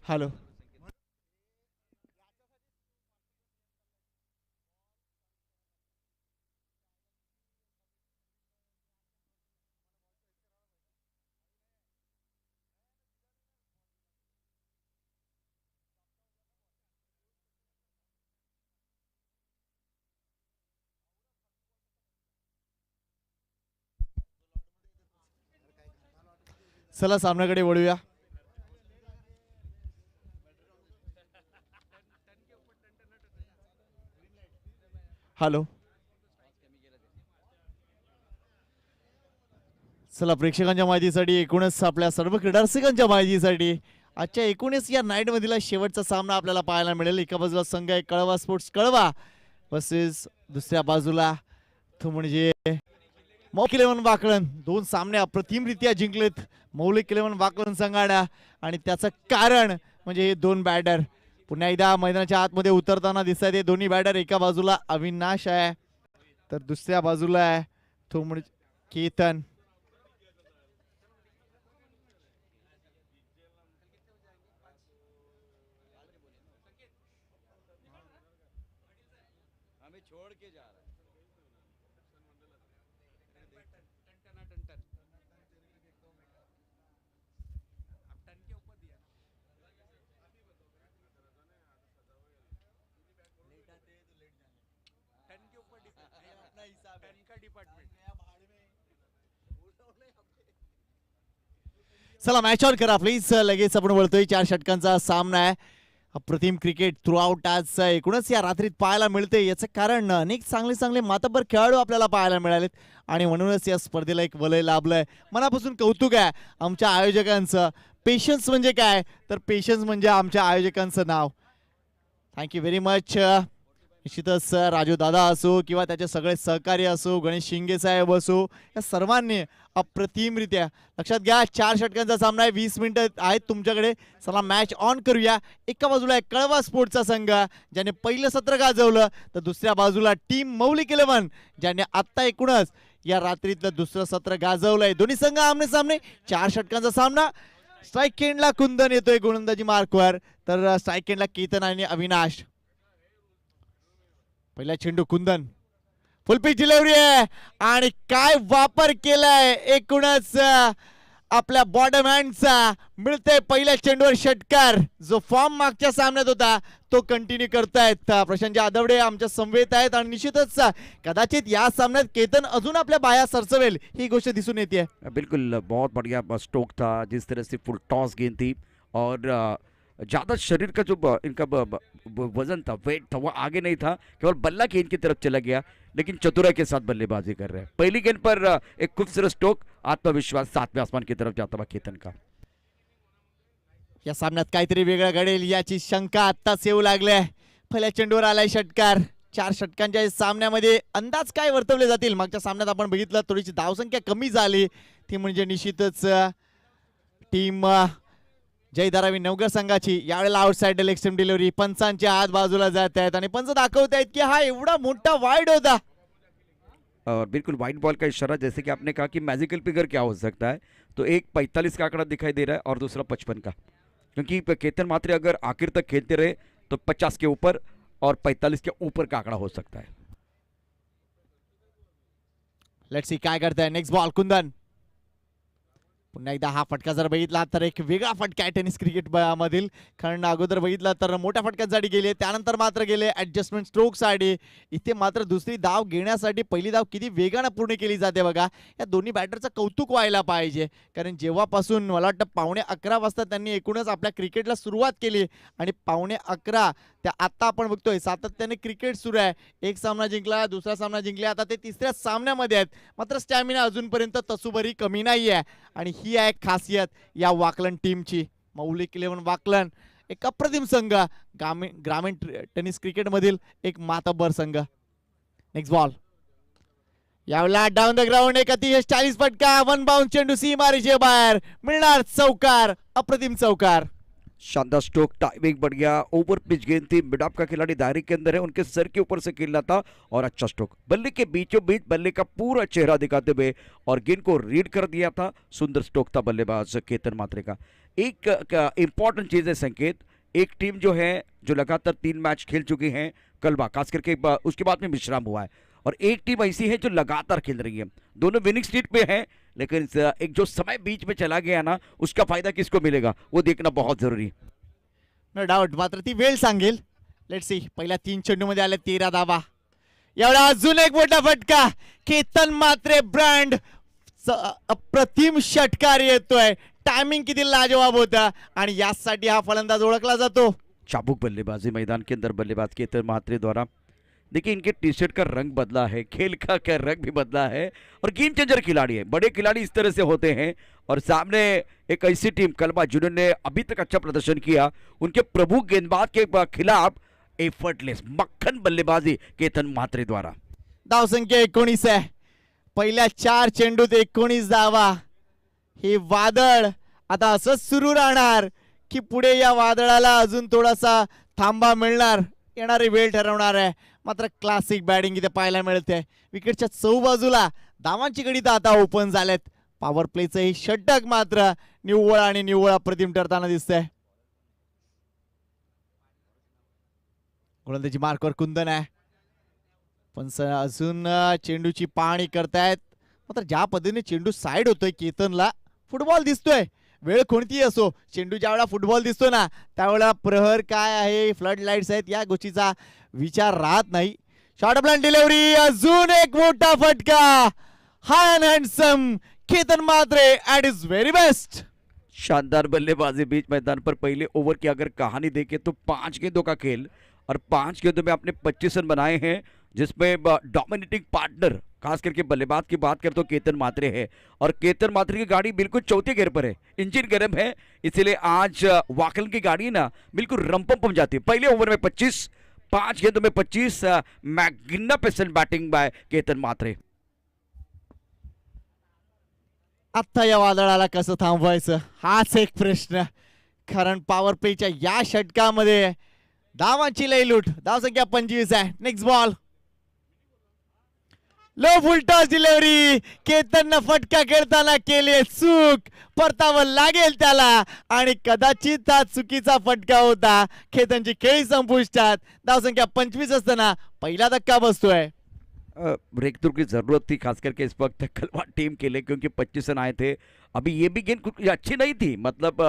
Hello. चला सामन्याकडे वळूया. Hello. चला प्रेक्षकांच्या माहितीसाठी एकूणच आपल्या सर्व क्रीडारसिकांच्या माहितीसाठी आजच्या 19 या नाईट मधील शेवटचा सामना आपल्याला पाहायला मिळेल. एका बाजूला संघ आहे कळवा स्पोर्ट्स कळवा वर्सेस दुसऱ्या बाजूला तो म्हणजे मौलिक 11 वाकलन. दोन सामने अप्रतिमरित्या जिंकलेत मौलिक 11 वाकलन संघाने आणि त्याचं कारण म्हणजे हे दोन बॅटर पुन्हा एकदा मैदानाच्या आतमध्ये उतरताना दिसतात. हे दोन्ही बॅटर एका बाजूला अविनाश आहे तर दुसऱ्या बाजूला आहे तो म्हणजे केतन. चला मॅच ऑन करा प्लीज. लगेच आपण वळतोय. 4 षटकांचा सामना आहे. अप्रतिम क्रिकेट थ्रू आउट आज एकूणच या रात्रीत पाहायला मिळते. याचं कारण अनेक चांगले चांगले मातब्बर खेळाडू आपल्याला पाहायला मिळालेत आणि म्हणूनच या स्पर्धेला एक वलय लाभलंय. मनापासून कौतुक आहे आमच्या आयोजकांचं. पेशन्स म्हणजे काय तर पेशन्स म्हणजे आमच्या आयोजकांचं नाव. Thank you very much. निश्चितच राजू दादा असो किंवा त्याचे सगळे सहकारी असो गणेश शिंगे साहेब असो या सर्वांनी अप्रतिमरित्या लक्षात घ्या. 4 षटकांचा सामना आहे. 20 मिनिटं आहेत तुमच्याकडे. चला मॅच ऑन करूया. एका बाजूला आहे कळवा स्पोर्ट्सचा संघ ज्याने पहिलं सत्र गाजवलं तर दुसऱ्या बाजूला टीम मौलिक 11 ज्याने आत्ता एकूणच या रात्रीतलं दुसरं सत्र गाजवलंय. दोन्ही संघ आमने सामने. 4 षटकांचा सामना. स्ट्राईक एंडला कुंदन येतोय गोलंदाजी मार्कवर तर स्ट्राईक एंडला केतन आणि अविनाश. पहिला चेंडू कुंदन फुलपिच डिलिव्हरी आहे आणि काय वापर केलाय एकूणच आपल्या बॉटम हँडचा. मिळते पहिल्या चेंडूवर षटकार. जो फॉर्म मागच्या सामन्यात होता तो कंटिन्यू करतायत प्रशांत जाधवडे आमच्या समवेत आहेत आणि निश्चितच कदाचित या सामन्यात केतन अजून आपल्या बाया सरसवेल ही गोष्ट दिसून येते. बिल्कुल बहुत बढ़िया स्ट्रोक था. जिस तरह से फुल टॉस गेंद थी और ज़्यादा शरीर का जो इनका वजन था वेट था वो आगे नहीं था. केवल बल्ला गेंद की तरफ चला गया लेकिन चतुराई के साथ बल्लेबाजी कर रहे हैं. पहली गेंद पर एक खूबसूरत स्ट्रोक. आत्मविश्वास 7वें आसमान की तरफ जाता हुआ केतन का. या सामन्यात काहीतरी वेगळं घडेल याची शंका आत्ताच येऊ लागली. पहिल्या चेंडूवर आलाय षटकार. 4 षटकांच्या सामन्यामध्ये अंदाज काय वर्तवले जातील. मागच्या सामन्यात आपण बघितलं थोडीशी धावसंख्या कमी झाली. ती म्हणजे निश्चितच टीम जय धारावी नवगर संघाची. यावेळेला आउटसाइड लेग स्टंप डिलिव्हरी. पंचांच्या आत बाजूला जात आहेत आणि पंच दाखवत आहेत की हा एवढा मोठा वाईड होता. और बिल्कुल वाइट बॉल का इशारा. जैसे कि आपने कहा कि मैजिकल फिगर क्या हो सकता है तो एक 45 का आंकड़ा दिखाई दे रहा है और दूसरा 55 का. क्योंकि केतन मात्रे अगर आखिर तक खेलते रहे तो 50 के ऊपर और 45 के ऊपर का आंकड़ा हो सकता है. लेट्स सी काय करताय. नेक्स्ट बॉल कुंदन. पुन्हा एकदा हा फटका जर बघितला तर एक वेगळा फटका आहे टेनिस क्रिकेट मधील. कारण अगोदर बघितला तर मोठ्या फटक्यांसाठी गेले त्यानंतर मात्र गेले ऍडजस्टमेंट स्ट्रोक साठी. इथे मात्र दुसरी धाव घेण्यासाठी पहिली धाव किती वेगाने पूर्ण केली जाते बघा. या दोन्ही बॅटरचं कौतुक व्हायला पाहिजे कारण जेव्हापासून मला वाटतं 11:15 वाजता त्यांनी एकूणच आपल्या क्रिकेटला सुरुवात केली आणि 11:15 त्या आता आपण बघतोय सातत्याने क्रिकेट सुरू आहे. एक सामना जिंकला दुसरा सामना जिंकला आता ते तिसऱ्या सामन्यामध्ये आहेत. मात्र स्टॅमिना अजूनपर्यंत तसुभरी कमी नाही आहे आणि ही आहे खासियत या वाकलन टीमची. मौलिक 11 वाकलन एक अप्रतिम संघ. ग्रामीण टेनिस क्रिकेट मधील एक मातब्बर संघ. Next ball. यावेळेला डाऊन द ग्राउंड एक अतिशय 40 फटका. वन बाउंस चेंडू सीमारेषे बाहेर. मिळणार चौकार. अप्रतिम चौकार. शानदार स्ट्रोक. टाइमिंग बढ़ गया. ओवर पिच गेंद थी. मिड ऑफ का खिलाड़ी दायरे के अंदर है. उनके सर के ऊपर से खेलना था और अच्छा स्ट्रोक. बल्ले के बीचों बीच बल्ले का पूरा चेहरा दिखाते हुए और गेंद को रीड कर दिया था. सुंदर स्ट्रोक था बल्लेबाज केतन मात्रे का. एक इम्पॉर्टेंट चीज़ है संकेत, एक टीम जो है जो लगातार 3 मैच खेल चुकी है कलबा, खास करके उसके बाद में विश्राम हुआ है, और एक टीम ऐसी है जो लगातार खेल रही है, दोनों विनिंग स्ट्रीक पे है, लेकिन एक जो समय बीच में चला गया ना, उसका फायदा किसको मिलेगा वो देखना बहुत जरूरी है. नो डाऊट, मात्र ती वेळ सांगेल. लेट सी, पहिल्या 3 चेंडूमध्ये आले 13 धावा. एवढा अजून एक मोठा फटका, केतन मात्रे ब्रँड अप्रतिम षटकार येतोय. टायमिंग किती लाजवाब होता आणि यासाठी हा फलंदाज ओळखला जातो. चाबुक बल्लेबाजी मैदान के अंदर बल्लेबाज केतन मात्रे द्वारा. देखिए इनके टी शर्ट का रंग बदला है, खेल का क्या रंग भी बदला है, और गेम चेंजर खिलाड़ी है. बड़े खिलाड़ी इस तरह से होते हैं, और सामने एक ऐसी टीम कलबा जिन्होंने अभी तक अच्छा प्रदर्शन किया, उनके प्रभु गेंदबाज के खिलाफ एफर्टलेस मक्खन बल्लेबाजी केतन मात्रे द्वारा. धावसंख्या 19 आहे. पहिल्या 4 चेंडूत 19 धावा. हे वादळ आता असंच सुरू राहणार की पुढे या वादळाला अजून थोडासा थांबा मिळणार, येणारी वेळ ठरवणार आहे. मात्र क्लासिक बॅटिंग इथे पाहायला मिळते. विकेटच्या चौबाजूला धावांची गणित आता ओपन झालेत. पॉवर प्लेचं हे षटक मात्र निव्वळ आणि निव्वळ अप्रतिम ठरताना दिसतंय. गोलंदाजी मार्कवर कुंदन आहे, पण अजून चेंडूची पाहणी करतायत. मात्र ज्या पद्धतीने चेंडू साईड होतोय केतनला, फुटबॉल दिसतोय. वेळ कोणतीही असो, चेंडू ज्या वेळेला फुटबॉल दिसतो ना, त्यावेळेला प्रहर काय आहे, फ्लड लाईट्स आहेत, या गोष्टीचा विचार राहत नाही. शॉर्ट प्लॅन डिलिव्हरी, अजून एक मोठा फटका. High and handsome Ketan Mhatre at his very best. शानदार बल्लेबाजी बीच मैदान पर. पहले ओवर की अगर कहानी देखें तो 5 गेंदों का खेल, और 5 गेंदों में आपने 25 रन बनाए हैं, जिसमें डोमिनेटिंग पार्टनर खास करके बल्लेबाज की बात करें तो केतन मात्रे है, और केतन मात्रे की गाड़ी बिल्कुल चौथे गियर पर है, इंजन गर्म है, इसलिए आज वाकलन की गाड़ी ना बिल्कुल रंपम पम जाती है. पहले ओवर में 25, 5 गेंदों में 25. मैग्निफिसेंट बैटिंग बाय केतन मात्रे. आता या वादळाला कसं थांबवायचं हाच एक प्रश्न, कारण पॉवर प्लेच्या या षटकामध्ये धावांची लई लूट. धावसंख्या 25 आहे. Next ball, low full toss delivery. केतननं फटका खेळताना केली चूक, परतावं लागेल त्याला, आणि कदाचित हा चुकीचा फटका होता. केतनची खेळी संपुष्टात. धावसंख्या 25 असताना पहिला धक्का बसतोय. ब्रेक थ्रू की ज़रूरत थी, खास करके इस वक्त कलवा टीम के लिए, क्योंकि 25 रन आए थे. अभी ये भी गेंद कुछ अच्छी नहीं थी, मतलब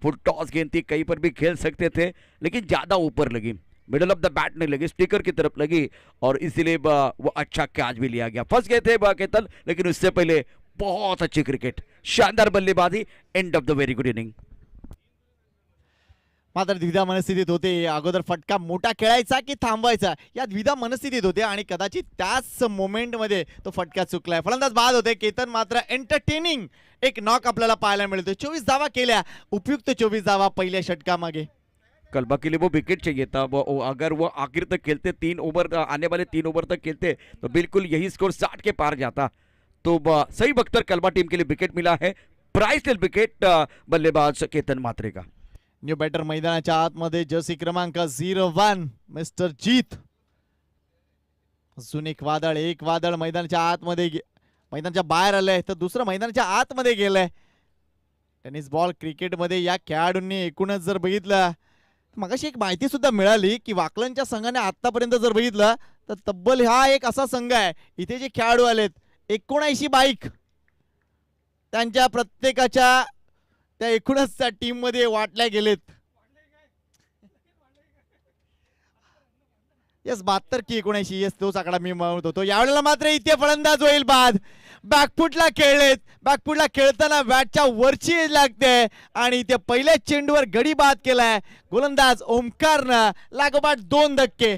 फुल टॉस गेंद थी, कहीं पर भी खेल सकते थे, लेकिन ज़्यादा ऊपर लगी, मिडल ऑफ द बैट नहीं लगी, स्टिकर की तरफ लगी, और इसीलिए वो अच्छा कैच भी लिया गया. फंस गए थे केतन, लेकिन उससे पहले बहुत अच्छी क्रिकेट, शानदार बल्लेबाजी. End of the very good inning. मात्र द्विधा मनस्थितीत होते. अगोदर फटका मोठा खेळायचा की थांबवायचा, या द्विधा मनस्थितीत होते, आणि कदाचित त्याच मोमेंटमध्ये तो फटका चुकलाय. फलंदाज बाद होते. केतन मात्र एंटरटेनिंग एक नॉक आपल्याला पाहायला मिळतोय. 24 धावा केल्या, उपयुक्त 24 धावा पहिल्या षटकामागे. कलबा के लिए वो विकेट चाहिए था. वो अगर वो आखिर तक खेलते, 3 ओवर आने वाले 3 ओवर तक खेलते, तो बिल्कुल यही स्कोर 60 के पार जाता. तो सही वक्त पर कलबा टीम के लिए विकेट मिला है. प्राइसलेस विकेट बल्लेबाज केतन मात्रे का. न्यू बॅटर मैदानाच्या आतमध्ये जर्सी क्रमांक 01 मिस्टर जीत. अजून एक वादळ मैदानाच्या आतमध्ये, मैदानाच्या बाहेर आलंय, तर दुसरं मैदानाच्या आतमध्ये गेलंय. टेनिस बॉल क्रिकेटमध्ये या खेळाडूंनी एकूणच जर बघितलं, मगाशी एक माहिती सुद्धा मिळाली की वाकलनच्या संघाने आतापर्यंत जर बघितलं तर तब्बल हा एक असा संघ आहे, इथे जे खेळाडू आलेत 79 बाईक त्यांच्या प्रत्येकाच्या त्या एकूणच त्या टीम मध्ये वाटल्या गेलेत. यस 72 की 79, यस तोच आकडा मी म्हणत होतो. यावेळेला मात्र इथे फलंदाज होईल बाद. बॅकफुटला खेळलेत, बॅकफुटला खेळताना बॅटच्या वरची एज लागते, आणि इथे पहिल्याच चेंडूवर गडी बाद केलाय गोलंदाज ओमकारनं. लागोपाठ 2 धक्के.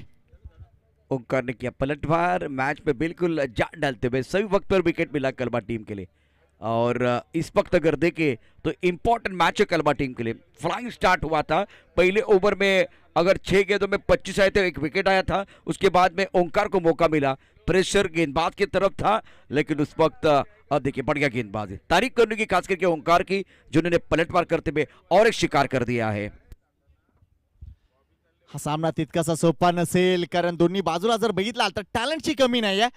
ओमकार ने किया पलटवार. मैच पे बिल्कुल जान डालते हुए सही वक्त पर विकेट मिला कलबा टीम के लिए, और इस वक्त अगर देखें तो इम्पोर्टेंट मैच है कलबा टीम के लिए. फ्लाइंग स्टार्ट हुआ था. पहले ओवर में अगर 6 गेंदों में 25 आए थे, एक विकेट आया था. उसके बाद में ओंकार को मौका मिला. प्रेशर गेंदबाज की तरफ था, लेकिन उस वक्त अब देखिए बढ़िया गेंदबाजी, तारीफ करने की खास करके ओंकार की, जिन्होंने पलटवार करते हुए और एक शिकार कर दिया है. हा सामना तितकासा सोपा नसेल, कारण दोन्ही बाजूला जर बघितला तर टॅलेंटची कमी नाहीये.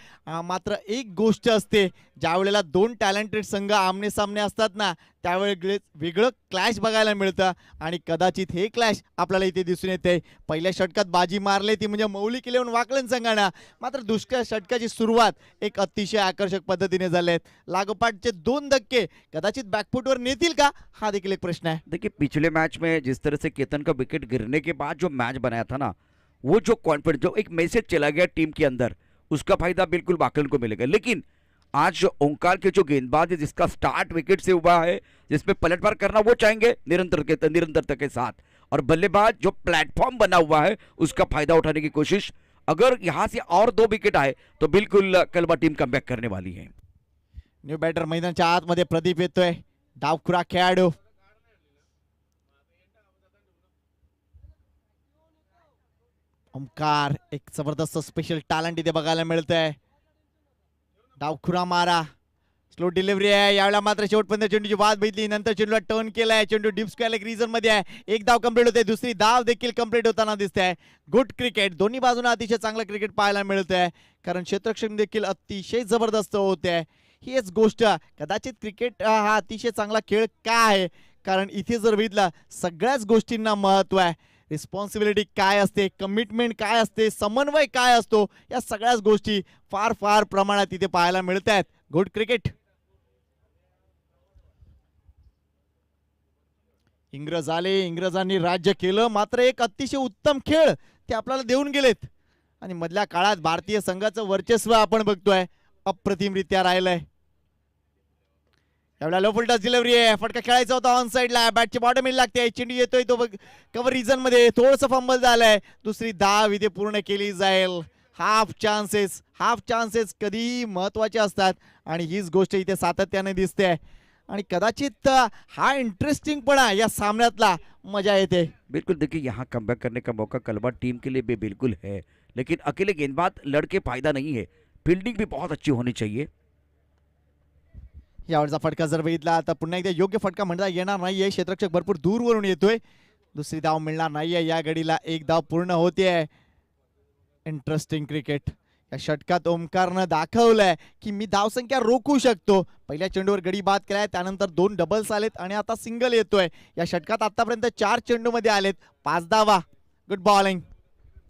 मात्र एक गोष्ट असते ज्या वेळेला दोन टॅलेंटेड संघ आमने सामने असतात ना, त्यावेळेस वेगळं क्लॅश बघायला मिळतं आणि कदाचित हे क्लॅश आपल्याला इथे दिसून येते. पहिल्या षटकात बाजी मारली ती म्हणजे मौलिक इलेव्हन वाकलन संघानं, मात्र दुसऱ्या षटकाची सुरुवात एक अतिशय आकर्षक पद्धतीने झालेत. लागोपाठचे 2 धक्के कदाचित बॅकफुटवर नेतील का, हा देखील एक प्रश्न आहे. देखिए पिछले मैच में जिस तरह से केतन का विकेट गिरने के बाद जो मैच बनाया था ना, वो जो कॉन्फिडेंस, जो एक मैसेज चला गया टीम के अंदर, उसका फायदा बिल्कुल वाकलन को मिलेगा। लेकिन आज जो ओंकार के जो गेंदबाज है, जिसका स्टार्ट विकेट से हुआ है, जिसमें पलटवार करना वो चाहेंगे निरंतरता के साथ, और बल्लेबाज जो प्लेटफॉर्म बना हुआ है उसका फायदा उठाने की कोशिश। अगर यहां से और 2 विकेट आए तो बिल्कुल कलबा टीम कमबॅक करने वाली है। न्यू बॅटर मैदानाच्या आतमध्ये प्रदीप येतोय, डावखुरा खेळाडू. ओमकार, एक जबरदस्त स्पेशल टॅलेंट इथे बघायला मिळतंय. डावखुरा मारा, स्लो डिलिव्हरी आहे. यावेळेला मात्र शेवटपर्यंत चेंडूची वाद बघितली, नंतर चेंडूला टर्न केलाय. चेंडू डीप स्क्वेअर लेग रिजन मध्ये आहे. एक धाव कंप्लीट होते, दुसरी धाव देखील कंप्लीट होताना दिसते. गुड क्रिकेट, दोन्ही बाजूने अतिशय चांगलं क्रिकेट पाहायला मिळतंय, कारण क्षेत्ररक्षण देखील अतिशय जबरदस्त होते. हीच गोष्ट कदाचित क्रिकेट हा अतिशय चांगला खेळ का आहे, कारण इथे जर बघितलं सगळ्याच गोष्टींना महत्व आहे. रिस्पॉन्सिबिलिटी काय असते, कमिटमेंट काय असते, समन्वय काय असतो, या सगळ्याच गोष्टी फार फार प्रमाणात इथे पाहायला मिळत आहेत. Good cricket. इंग्रज आले, इंग्रजांनी राज्य केलं, मात्र एक अतिशय उत्तम खेळ ते आपल्याला देऊन गेलेत आणि मधल्या काळात भारतीय संघाचं वर्चस्व आपण बघतोय अप्रतिमरित्या राहिलंय. एवढा लो फुल टच डिलिव्हरी आहे, फटका खेळायचा होता ऑन साइडला, बॅटची बॉटम इन लागते, चेंडू येतोय तो कव्हर रिजन मध्ये, थोडंसं फंबल झालंय. दुसरी धाव इथे पूर्ण केली जाईल. हाफ चान्सेस कधीही महत्वाचे असतात आणि हीच गोष्ट इथे सातत्याने दिसते आणि कदाचित हा इंटरेस्टिंगपणा या सामन्यातला मजा येते. बिल्कुल, देखिए यहाँ कमबैक करने का मौका कलबा टीम के लिए भी बिल्कुल है, लेकिन अकेले गेंदबाज लड़के फायदा नहीं है, फील्डिंग भी बहुत अच्छी होनी चाहिए। यावेळचा फटका जर बघितला तर पुन्हा एकदा योग्य फटका म्हणता येणार नाहीये. क्षेत्ररक्षक भरपूर दूरवरून येतोय. दुसरी धाव मिळणार नाहीये या गडीला. एक धाव पूर्ण होतीये. Interesting cricket. या षटकात ओमकारनं दाखवलंय की मी धावसंख्या रोखू शकतो. पहिल्या चेंडूवर गडी बाद केलाय, त्यानंतर 2 डबल्स आलेत आणि आता सिंगल येतोय. या षटकात आतापर्यंत 4 चेंडू मध्ये आलेत, 5 धावा. Good bowling.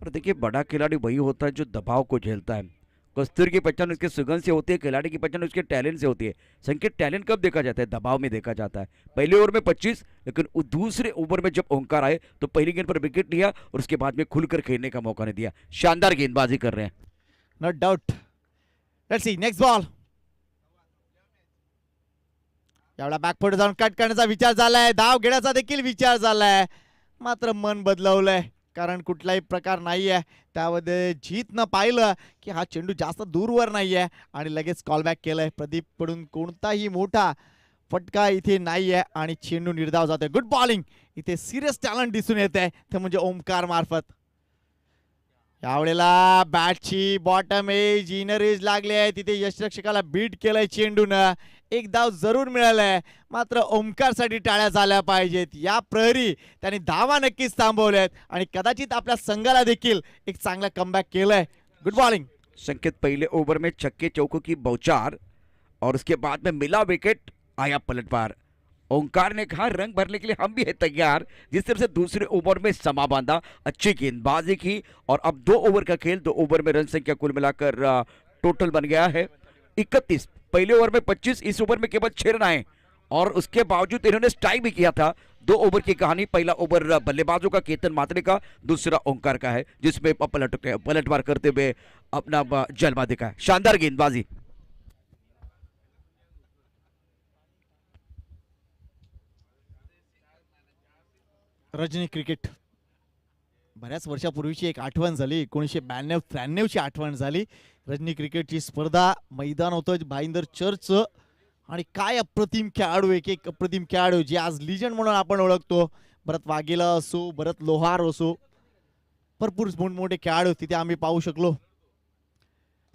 और देखिए बड़ा खिलाड़ी वही होता है जो दबाव को झेलता है। कस्तूर की पहचान उसके सुगंध से होती है, खिलाड़ी की पहचान उसके टैलेंट से होती है। संकेत टैलेंट कब देखा जाता है? दबाव में देखा जाता है। पहले ओवर में 25, लेकिन दूसरे ओवर में जब ओंकार आए तो पहली गेंद पर विकेट लिया और उसके बाद में खुलकर खेलने का मौका नहीं दिया। शानदार गेंदबाजी कर रहे हैं। No doubt. Let's see next ball. एवढा बॅकफुट जाऊन कट करण्याचा विचार झालाय, धाव घेण्याचा देखील विचार झालाय, मात्र मन बदलवलंय, कारण कुठलाही प्रकार नाहीये त्यामध्ये. जीत न पाहिलं की हा चेंडू जास्त दूरवर नाहीये आणि लगेच कॉल बॅक केलंय. प्रदीप कडून कोणताही मोठा फटका इथे नाहीये आणि चेंडू निर्धाव जातोय. Good bowling. इथे सिरियस टॅलेंट दिसून येते ते म्हणजे ओमकार मार्फत. यावेळेला बॅटची बॉटम एज इनर एज लागली आहे, तिथे यष्टिरक्षकाला बीट केलंय चेंडूनं. एक धाव जरूर मिळालाय, मात्र ओमकारसाठी टाळ्या झाल्या पाहिजेत. या प्रहरी त्यांनी धावा नक्कीच थांबवल्यात आणि कदाचित आपल्या संघाला देखील एक चांगला कमबॅक केलंय. Good bowling. संकेत पहले ओवर में छक्के चौकों की बौछार और उसके बाद में मिला विकेट, आया पलटवार। ओंकार ने कहा रंग भरने के लिए हम भी है तैयार। जिस तरह से दूसरे ओवर में समा बांधा, अच्छी गेंदबाजी की और अब 2 ओवर का खेल, 2 ओवर में रन संख्या कुल मिलाकर टोटल बन गया है 31। पहले ओवर में 25, इस ओवर में केवल 6 रन आए और उसके बावजूद इन्होंने स्ट्राइक भी किया था। 2 ओवर की कहानी, पहला ओवर बल्लेबाजों का केतन मात्रे का, दूसरा ओंकार का है, जिसमें पलटवार करते हुए अपना जलवा दिखाया। शानदार गेंदबाजी। रजनी क्रिकेट बऱ्याच वर्षापूर्वीची एक आठवण झाली. 1992-93 ची आठवण झाली. रजनी क्रिकेटची स्पर्धा, मैदान होतं भाईंदर चर्चचं आणि काय अप्रतिम खेळाडू, एक अप्रतिम खेळाडू जे आज लिजंड म्हणून आपण ओळखतो. भरत वाघेला असो, भरत लोहार असो, भरपूर मोठमोठे खेळाडू तिथे आम्ही पाहू शकलो.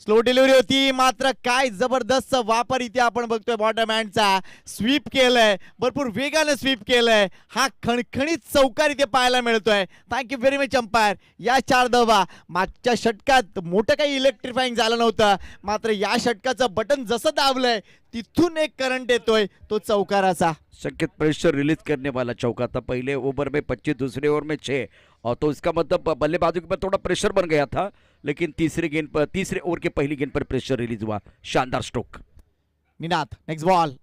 स्लो डिलिव्हरी होती, मात्र काय जबरदस्त वापर इथे आपण बघतोय बॉटम हँडचा. स्वीप केलंय, भरपूर वेगाने स्वीप केलंय. हा खणखणीत चौकार इथे पाहायला मिळतोय. Thank you very much umpire. या 4 धावा. मागच्या षटकात मोठं काही इलेक्ट्रिफाईंग झालं नव्हतं, मात्र या षटकाचं बटन जसं दाबलंय तिथून एक करंट येतोय, तो चौकाराचा. संकेत प्रेशर रिलीज करने वाला चौका था. पहले ओवर में 25, दूसरे ओवर में 6, और तो इसका मतलब बल्लेबाजों के ऊपर थोड़ा प्रेशर बन गया था, लेकिन तीसरे ओवर के पहली गेंद पर प्रेशर रिलीज हुआ. शानदार स्ट्रोक. Ninad next ball.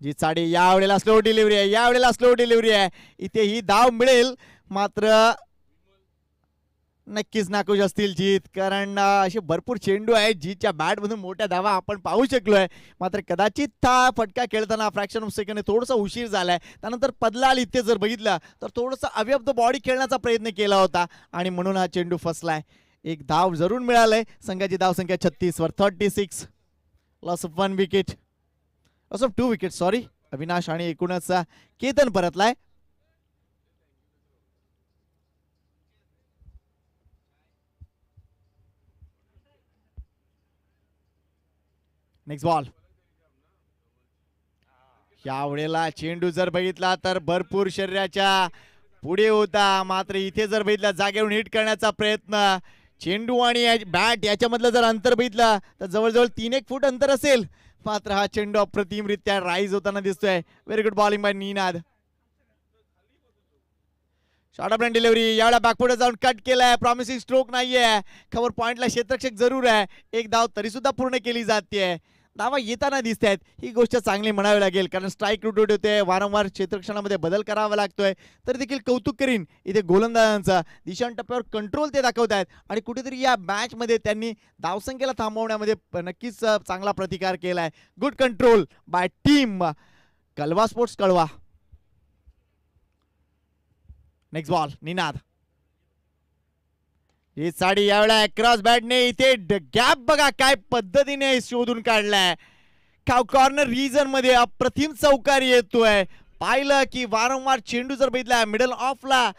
जी साडी यावेळेला स्लो डिलिव्हरी आहे, यावेळेला स्लो डिलिव्हरी आहे. इथे ही धाव मिळेल, मात्र नक्कीच नाखुश असतील जीत, कारण असे भरपूर चेंडू आहेत जीतच्या बॅट मधून मोठ्या धावा आपण पाहू शकलोय. मात्र कदाचित हा फटका खेळताना फ्रॅक्शन ऑफ सेकंड थोडासा उशीर झालाय. त्यानंतर पदलाल इथे जर बघितलं तर थोडंसं अवयव द बॉडी खेळण्याचा प्रयत्न केला होता आणि म्हणून हा चेंडू फसलाय. एक धाव जरूर मिळालंय. संघाची धाव संख्या 36 वर 36. Loss of 1 wicket, loss of 2 wicket sorry. Avinash आणि एकूणच केतन परतलाय. Next ball. यावेळेला चेंडू जर बघितला तर भरपूर शरीराच्या पुढे होता, मात्र इथे जर बघितला जागेवरून हिट करण्याचा प्रयत्न. चेंडू आणि बॅट याच्यामधलं जर अंतर बघितलं तर जवळजवळ 3-1 फूट अंतर असेल, मात्र हा चेंडू अप्रतिमरित्या राईज होताना दिसतोय. Very good bowling bye Ninad. Short of delivery, यावेळेला बॅकफुट जाऊन कट केलाय. प्रॉमिसिंग स्ट्रोक नाहीये. खबर पॉइंटला क्षेत्ररक्षक जरूर आहे. एक धाव तरी सुद्धा पूर्ण केली जाते. धावा येताना दिसत आहेत, ही गोष्ट चांगली म्हणावी लागेल, कारण स्ट्राईक रूट होते, वारंवार क्षेत्ररक्षणामध्ये बदल करावा लागतोय. तर देखील कौतुक करीन इथे गोलंदाजांचा. दिशान टप्प्यावर कंट्रोल ते दाखवत आहेत आणि कुठेतरी या मॅच मध्ये त्यांनी धावसंख्येला थांबवण्यामध्ये नक्कीच चांगला प्रतिकार केलाय. Good control by team Kalwa sports Kalwa. Next ball Ninad. ही साडी यावेळेला क्रॉस बॅटने इथे गॅप बघा काय पद्धतीने शोधून काढलाय. कॉर्नर रिजन मध्ये अप्रतिम चौकार येतोय. पाहिलं की वारंवार चेंडू जर बघितला मिडल ऑफला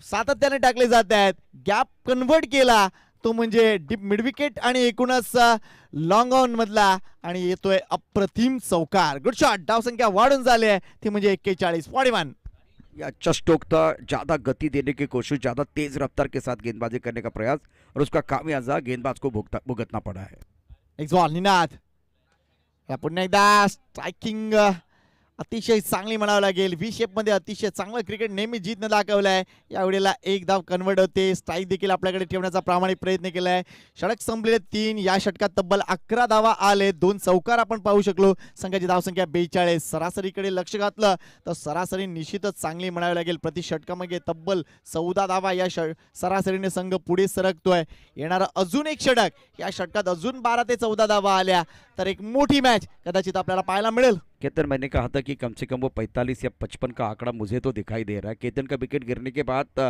सातत्याने टाकले जात आहेत. गॅप कन्व्हर्ट केला तो म्हणजे डीप मिड विकेट आणि एकूणच लॉंग ऑन मधला, आणि येतोय अप्रतिम चौकार. Good shot. धावसंख्या वाढून झाली आहे ती म्हणजे 41 41. अच्छा स्ट्रोक था. ज्यादा गति देने की कोशिश, ज्यादा तेज रफ्तार के साथ गेंदबाजी करने का प्रयास, और उसका खामियाजा गेंदबाज को भुगतना पड़ा है. Next ball Ninad. या पुन्हा एकदा स्ट्रायकिंग अतिशय चांगली म्हणावं लागेल. व्ही शेप मध्ये अतिशय चांगलं क्रिकेट नेहमी जीतनं दाखवलंय. यावेळेला एक धाव कन्वर्ट होते. स्ट्राईक देखील आपल्याकडे ठेवण्याचा प्रामाणिक प्रयत्न केलाय. षटक संपलेले 3. या षटकात तब्बल 11 धावा आले. 2 चौकार आपण पाहू शकलो. संघाची धावसंख्या 42. सरासरीकडे लक्ष घातलं तर सरासरी निश्चितच चांगली म्हणावी लागेल. प्रति षटकामध्ये तब्बल 14 धावा या सरासरीने संघ पुढे सरकतोय. येणारा अजून एक षटक, या षटकात अजून 12 ते 14 धावा आल्या तर एक मोठी मॅच कदाचित आपल्याला पाहायला मिळेल. केतन, मैंने कहा था कि कम से कम वो 45 या 55 का आंकड़ा मुझे तो दिखाई दे रहा है. केतन का विकेट गिरने के बाद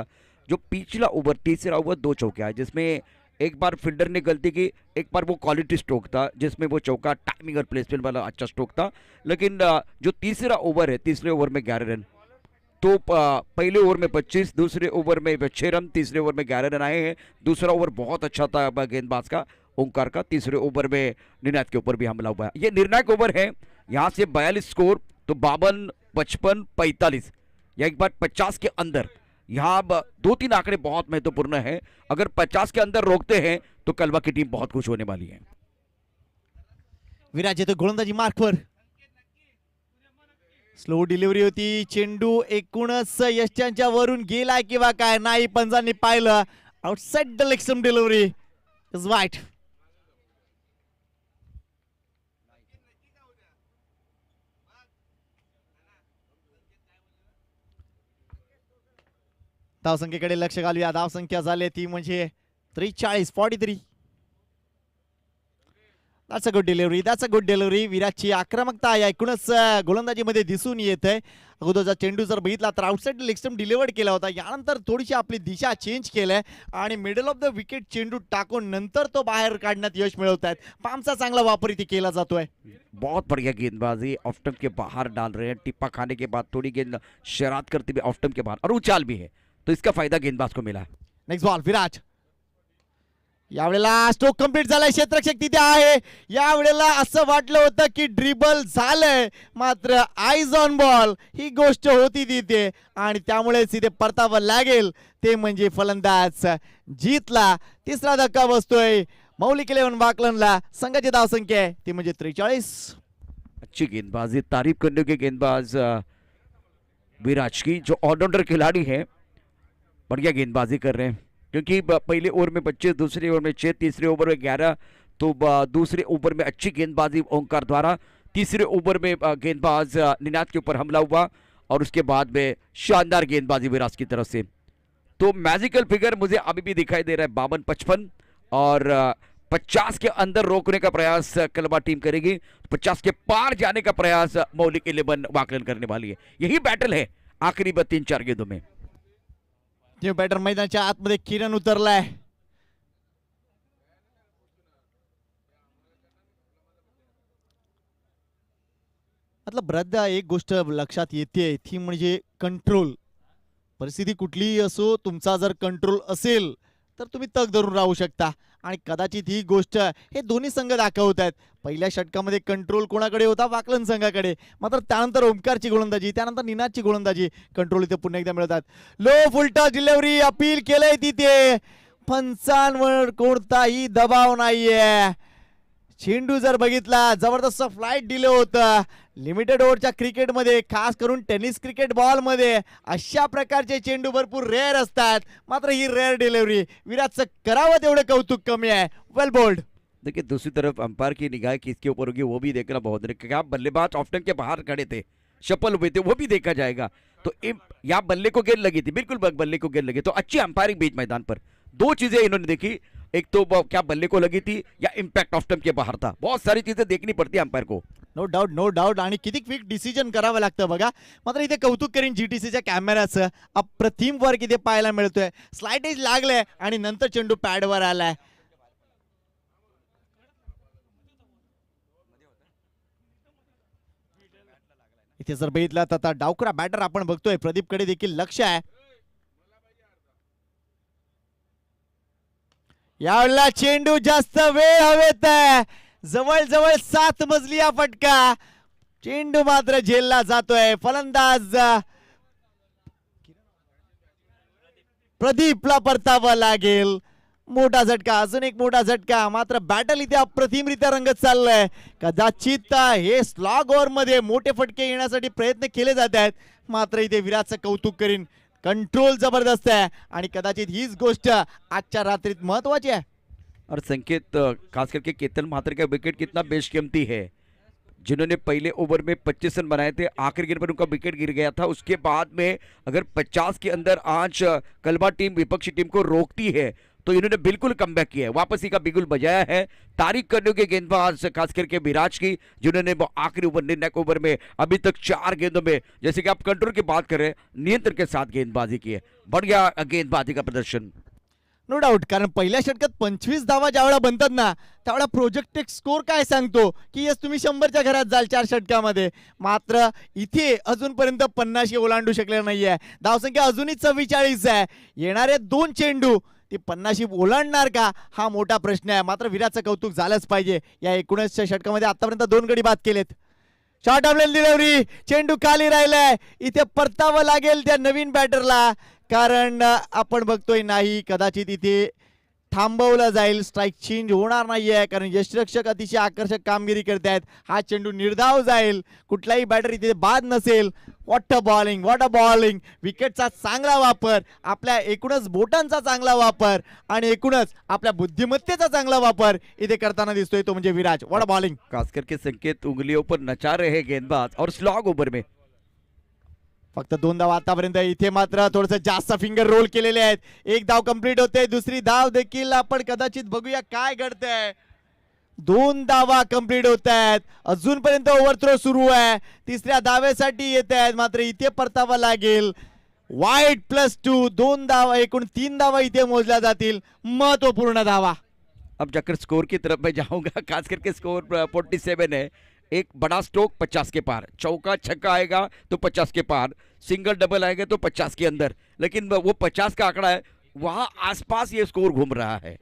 जो पिछला ओवर, तीसरा ओवर 2 चौके आए, जिसमें एक बार फील्डर ने गलती की, एक बार वो क्वालिटी स्ट्रोक था जिसमें वो चौका टाइमिंग और प्लेसमेंट वाला अच्छा स्ट्रोक था. लेकिन जो तीसरा ओवर है, तीसरे ओवर में 11 रन, तो पहले ओवर में 25, दूसरे ओवर में 6 रन, तीसरे ओवर में 11 रन आए हैं. दूसरा ओवर बहुत अच्छा था गेंदबाज का, ओंकार का. तीसरे ओवर में निनाद के ऊपर भी हमला हुआ. ये निर्णायक ओवर है. यहाँ से 42 स्कोर तो 52, 55, 45 या एक बार 50 के अंदर. यहाँ 2-3 आंकड़े बहुत महत्वपूर्ण है. अगर 50 के अंदर रोकते हैं तो कलवा की टीम बहुत खुश होने वाली है. विराज येतो गोलंदाजी मार्कवर. स्लो डिलिव्हरी होती. चेंडू एकूणच यष्ट्यांच्या वरून गेलाय किंवा काय नाही, पंजांनी पाहिलं. Outside the leg stump delivery is वाईट. धावसंख्येकडे लक्ष घालूया. धावसंख्या झाली ती म्हणजे 43 43. That's a good delivery, that's a good delivery. विराटची आक्रमकता या एकूणच गोलंदाजीमध्ये दिसून येत आहे. अगोदरचा चेंडू जर बघितला तर आउटसाइड लेग स्टंप डिलिव्हर्ड केला होता. यानंतर थोडीशी आपली दिशा चेंज केलंय आणि मिडल ऑफ द विकेट चेंडू टाकून नंतर तो बाहेर काढण्यात यश मिळवत आहेत. पामचा चांगला वापर इथे केला जातोय. बहुत बढ़िया गेंदबाजी. ऑफ स्टंप के बाहर डाल रहे हैं. टिप्पा खाने के बाद थोड़ी गेंद शरारत करते हुए ऑफ स्टंप के बाहर, और उछाल भी है, तो इसका फायदा गेंदबाज को मिला. नेक्स्ट बॉल विराट. यावेळेला स्ट्रोक कंप्लीट झालाय, क्षेत्ररक्षक तिथे आहे. यावेळेला असं वाटलं होतं की ड्रिबल झालंय, मात्र आईज ऑन बॉल ही गोष्ट होती तिथे आणि त्यामुळेच तिथे परतावं लागेल. ते म्हणजे फलंदाज जीतला. तिसरा धक्का बसतोय मौलिक 11 वाकलनला. संघाची धावसंख्या आहे ती म्हणजे 43. अच्छी गेंदबाजी, तारीफ करने के गेंदबाज विराज की, जो ऑलराउंडर खिलाड़ी है, बढ़िया गेंदबाजी कर रहे हैं. क्योंकि पहले ओवर में 25, दूसरे ओवर में 6, तीसरे ओवर में 11, तो दूसरे ओवर में अच्छी गेंदबाजी ओंकार द्वारा. तीसरे ओवर में गेंदबाज निनाद के ऊपर हमला हुआ और उसके बाद में शानदार गेंदबाजी विराज की तरफ से. तो मैजिकल फिगर मुझे अभी भी दिखाई दे रहा है 52-55 और 50 के अंदर रोकने का प्रयास कलबा टीम करेगी. 50 के पार जाने का प्रयास मौलिक 11 वाकलन करने वाली है. यही बैटल है आखिरी 3-4 गेंदों में. न्यू बॅटर मैदानाच्या आतमध्ये किरण उतरलाय. मतलब रद्दा एक गोष्ट लक्षात येते ती म्हणजे कंट्रोल. परिस्थिती कुठलीही असो, तुमचा जर कंट्रोल असेल तर तुम्ही तग धरून राहू शकता आणि कदाचित ही गोष्ट हे दोन्ही संघ दाखवत आहेत. पहिल्या षटकामध्ये कंट्रोल कोणाकडे होता? वाकलन संघाकडे. मात्र त्यानंतर ओमकारची गोलंदाजी, त्यानंतर निनादची गोलंदाजी, कंट्रोल इथे पुन्हा एकदा मिळतात. लो फुलटॉस डिलिव्हरी अपील केलंय तिथे. पंचांवर कोणताही दबाव नाहीये. चेंडू जर बघितला जबरदस्त फ्लाइट दिलं होतं. लिमिटेड ओव्हरच्या क्रिकेटमध्ये, खास करून टेनिस क्रिकेट बॉलमध्ये अशा प्रकारचे चेंडू भरपूर रेअर असतात. मात्र ही रेअर डिलिव्हरी, विराटचं करावं तेवढं कौतुक कमी आहे. वेल बोल्ड. देखिए दूसरी तरफ अंपायर की निगाह किसके ऊपर होगी वो भी देखना बहुत जरूरी है. क्या बल्लेबाज ऑफ स्टंप के बाहर खड़े थे, शफल हुए थे, वो भी देखा जाएगा. तो यहाँ बल्ले को गेंद लगी थी, बिल्कुल बल्ले को गेंद लगी. तो अच्छी अंपायरिंग बीच मैदान पर. दो चीजें इन्होंने देखी, एक तो क्या बल्ले को लगी थी या इम्पैक्ट ऑफ स्टंप के बाहर था. बहुत सारी चीजें देखनी पड़ती है अंपायर को. No doubt, no doubt. आणि किती क्विक डिसिजन करावं लागतं बघा. मात्र इथे कौतुक करीन जीटीसीच्या कॅमेराचं. अप्रतिम वर्क इथे पाहायला मिळतोय. स्लाइडेज लागले आणि नंतर चेंडू पॅडवर आलाय. इथे जर बघितलं तर आता डावखुरा बॅटर आपण बघतोय. प्रदीपकडे देखील लक्ष आहे. यावेळेला चेंडू जास्त वेळ हवेत आहे. जवळ 7 मजली हा फटका. चेंडू मात्र झेलला जातोय. फलंदाज प्रदीपला परतावा लागेल. मोठा झटका, अजून एक मोठा झटका. मात्र बॅटल इथे अप्रतिमरित्या रंगत चाललंय. कदाचित हे स्लॉग ओव्हर मध्ये मोठे फटके येण्यासाठी प्रयत्न केले जात आहेत. मात्र इथे विराटचं कौतुक करीन. कंट्रोल जबरदस्त है आणि कदाचित हीच गोष्ट आजच्या रात्रीत महत्वाची आहे. और संकेत खास करके केतन महात्र का विकेट कितना बेशकीमती है. जिन्होंने पहले ओवर में 25 रन बनाए थे, आखिरी गेंद पर उनका विकेट गिर गया था. उसके बाद में अगर 50 के अंदर आज कलबा टीम विपक्षी टीम को रोकती है तो इन्होंने बिल्कुल कमबैक किया है, वापसी का बिगुल बजाया है. तारीफ करने के गेंदबाज खास करके विराज की, जिन्होंने आखिरी ओवर निर्णायक ओवर में अभी तक 4 गेंदों में, जैसे कि आप कंट्रोल की बात कर रहे हैं, नियंत्रण के साथ गेंदबाजी की है. बढ़िया गेंदबाजी का प्रदर्शन. No doubt. कारण पहिल्या षटकात 25 धावा ज्यावेळेला बनतात ना, त्यावेळेला प्रोजेक्टेड स्कोर काय सांगतो की यस तुम्ही 100च्या घरात जाल 4 षटकामध्ये. मात्र इथे अजूनपर्यंत 50 ओलांडू शकले नाहीये. धावसंख्या अजूनही 44 आहे. येणारे 2 चेंडू ती 50 ओलांडणार का हा मोठा प्रश्न आहे. मात्र विराटचं कौतुक झालंच पाहिजे. या 19च्या षटकामध्ये आतापर्यंत 2 गडी बाद केलेत. शॉर्ट ऑफलेन डिलिव्हरी, चेंडू खाली राहिलाय. इथे परतावं लागेल त्या नवीन बॅटरला. कारण आपण बघतोय नाही, कदाचित इथे थांबवलं जाईल. स्ट्राइक चेंज होणार नाहीये कारण यष्टिरक्षक अतिशय आकर्षक कामगिरी करतायत. हा चेंडू निर्धाव जाईल. कुठलाही बॅटर इथे बाद नसेल. What a bowling, what a bowling. विकेटचा चांगला वापर, आपल्या एकूणच बोटांचा चांगला वापर आणि एकूणच आपल्या बुद्धिमत्तेचा चांगला वापर इथे करताना दिसतोय तो म्हणजे विराज. What a bowling. खास करके संकेत उंगलियों पर नचा रहे हैं गेंदबाज और स्लॉग ओवर में. फक्त 2 धाव आतापर्यंत. इथे मात्र थोडस जास्त फिंगर रोल केलेले आहेत. एक धाव कंप्लीट होते, दुसरी धाव देखील आपण कदाचित बघूया काय घडतंय. 2 धावा कंप्लीट होत आहेत. अजूनपर्यंत ओव्हरथ्रो सुरू आहे. तिसऱ्या धावेसाठी येत आहेत. मात्र इथे परतावा लागेल. वाईट +2, 2 धावा, एकूण 3 धावा इथे मोजल्या जातील. महत्वपूर्ण धावा. अब जाकर स्कोर की तरफ मैं जाऊंगा. खास करके स्कोर 47 है. एक बड़ा स्ट्रोक 50 के पार, चौका छक्का आएगा तो 50 के पार, सिंगल डबल आएगा तो 50 के अंदर. लेकिन वो 50 का आंकड़ा है, वहां आसपास ये स्कोर घूम रहा है.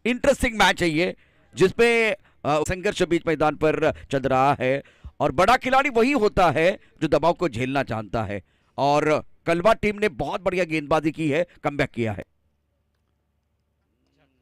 इंटरेस्टिंग मैच है ये, जिसमें संघर्ष बीच मैदान पर चल रहा है और बड़ा खिलाड़ी वही होता है जो दबाव को झेलना जानता है। और कलवा टीम ने बहुत बढ़िया गेंदबाजी की है, कमबॅक किया है।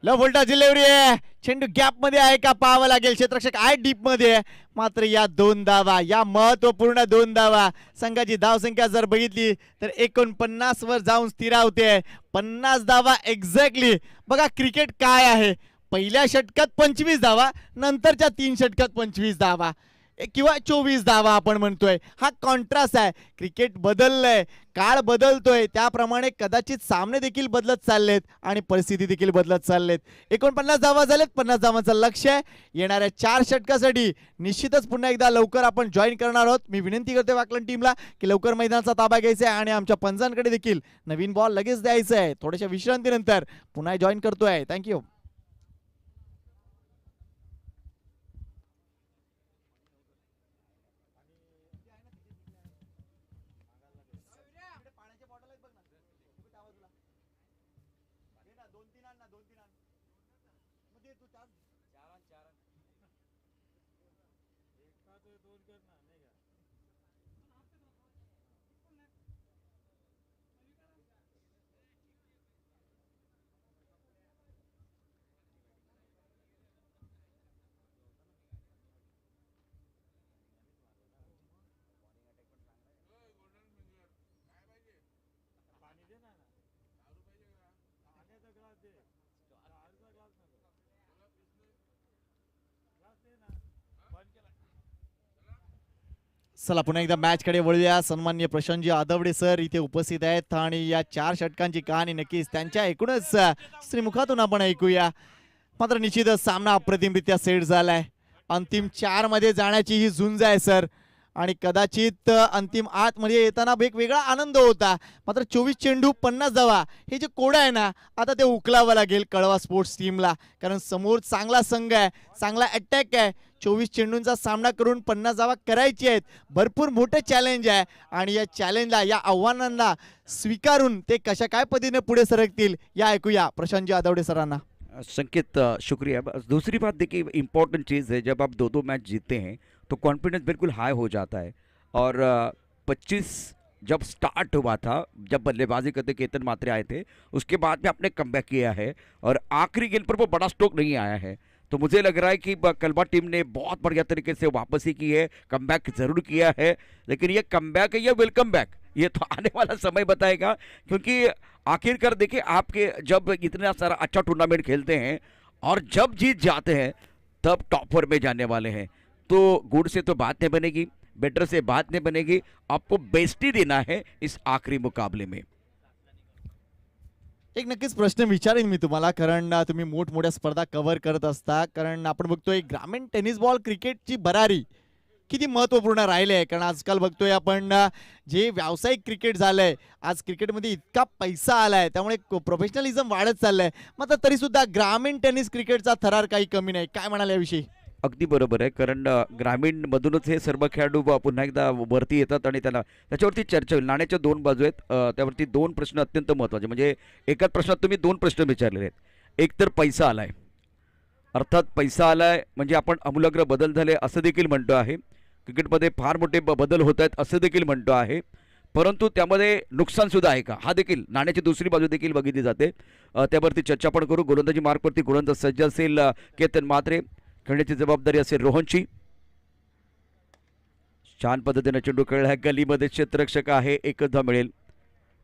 लो व्होल्टा डिलिव्हरी आहे, चेंडू गॅप मध्ये आहे का पाहावं लागेल, क्षेत्ररक्षक आहे डीप मध्ये, मात्र या 2 धावा, या महत्वपूर्ण 2 धावा, संघाची धावसंख्या जर बघितली तर 49 वर जाऊन स्थिरावते, 50 धावा एक्झॅक्टली। बघा क्रिकेट काय आहे, पहिल्या षटकात 25 धावा, नंतरच्या 3 षटकात 25 धावा किंवा 24 धावा आपण म्हणतोय, हा कॉन्ट्रास्ट आहे। क्रिकेट बदललंय, काळ बदलतोय, त्याप्रमाणे कदाचित सामने देखील बदलत चाललेत आणि परिस्थिती देखील बदलत चाललेत। 49 धावा झालेत, 50 धावांचं लक्ष्य आहे येणाऱ्या 4 षटकासाठी। निश्चितच पुन्हा एकदा लवकर आपण जॉईन करणार आहोत। मी विनंती करते वाकलन टीमला की लवकर मैदानाचा ताबा घ्यायचा आहे आणि आमच्या पंचांकडे देखील नवीन बॉल लगेच द्यायचा आहे। थोड्याशा विश्रांतीनंतर पुन्हा जॉईन करतोय। थँक्यू। चला पुन्हा एकदा मॅच कडे वळूया। सन्माननीय प्रशांतजी आदवडे सर इथे उपस्थित आहेत आणि या 4 षटकांची कहाणी नक्कीच त्यांच्या एकूणच श्रीमुखातून आपण ऐकूया। मात्र निश्चितच सामना अप्रतिमरित्या सेट झालाय, अंतिम 4 मध्ये जाण्याची ही झुंज आहे सर, आणि कदाचित अंतिम 8 मध्ये येताना एक वेगळा आनंद होता। मात्र 24 चेंडू 50 धावा हे जे कोड आहे ना, आता ते उकलावं लागेल कळवा स्पोर्ट्स टीमला, कारण समोर चांगला संघ आहे, चांगला अटॅक आहे। 24 चेंडूंचा सामना करून 50 धावा करायची आहेत, भरपूर मोठं चॅलेंज आहे आणि या चॅलेंजला, या आव्हानांना स्वीकारून ते कशा काय पद्धतीने पुढे सरकतील या ऐकूया प्रशांतजी आदवडे सरांना। संकेत शुक्रिया। दूसरी बात देखिए, इम्पोर्टेंट चीज़ है, जब आप 2-2 मैच जीते हैं तो कॉन्फिडेंस बिल्कुल हाई हो जाता है। और 25 जब स्टार्ट हुआ था, जब बल्लेबाजी करते केतन मात्रे आए थे, उसके बाद में आपने कमबैक किया है और आखिरी गेंद पर वो बड़ा स्ट्रोक नहीं आया है। तो मुझे लग रहा है कि कलवा टीम ने बहुत बढ़िया तरीके से वापसी की है, कमबैक जरूर किया है, लेकिन ये कमबैक है या वेलकम बैक, ये तो आने वाला समय बताएगा। क्योंकि आखिरकार देखिए, आपके जब इतना सारा अच्छा टूर्नामेंट खेलते हैं और जब जीत जाते हैं तब टॉप 4 में जाने वाले हैं, तो गुड से तो बात नहीं बनेगी, बेटर से बात नहीं बनेगी, आपको बेस्ट ही देना है इस आखिरी मुकाबले में। एक नक्कीच प्रश्न विचारेन मी तुम्हाला, कारण तुम्ही मोठमोठ्या स्पर्धा कव्हर करत असता, कारण आपण बघतोय ग्रामीण टेनिस बॉल क्रिकेटची भरारी किती महत्त्वपूर्ण राहिले आहे। कारण आजकाल बघतोय आपण जे व्यावसायिक क्रिकेट झालंय, आज क्रिकेटमध्ये इतका पैसा आलाय, त्यामुळे प्रोफेशनलिझम वाढत चाललंय, मात्र तरी सुद्धा ग्रामीण टेनिस क्रिकेटचा थरार काही कमी नाही। काय म्हणाल याविषयी? अगदी बरोबर आहे, कारण ग्रामीण मधूनच हे सर्व खेळाडू पुन्हा एकदा वरती येतात आणि त्याच्यावरती चर्चा होईल। नाण्याच्या 2 बाजू आहेत, त्यावरती 2 प्रश्न अत्यंत महत्त्वाचे, म्हणजे एकाच प्रश्नात तुम्ही 2 प्रश्न विचारलेले आहेत। एक तर पैसा आलाय, अर्थात पैसा आलाय म्हणजे आपण आमूलाग्र बदल झाले असं देखील म्हणतो आहे, क्रिकेटमध्ये फार मोठे बदल होत आहेत असं देखील म्हणतो आहे, परंतु त्यामध्ये नुकसान सुद्धा आहे का, हा देखील नाण्याची दुसरी बाजू देखील बघितली जाते। त्यावरती चर्चा पण करू। गोलंदाजी मार्कवरती गोलंदाज सज्ज असेल केतन मात्रे, खेळण्याची जबाबदारी असेल रोहनची। छान पद्धतीने चेंडू खेळ आहे, गलीमध्ये क्षेत्ररक्षक आहे, एकच धाव मिळेल।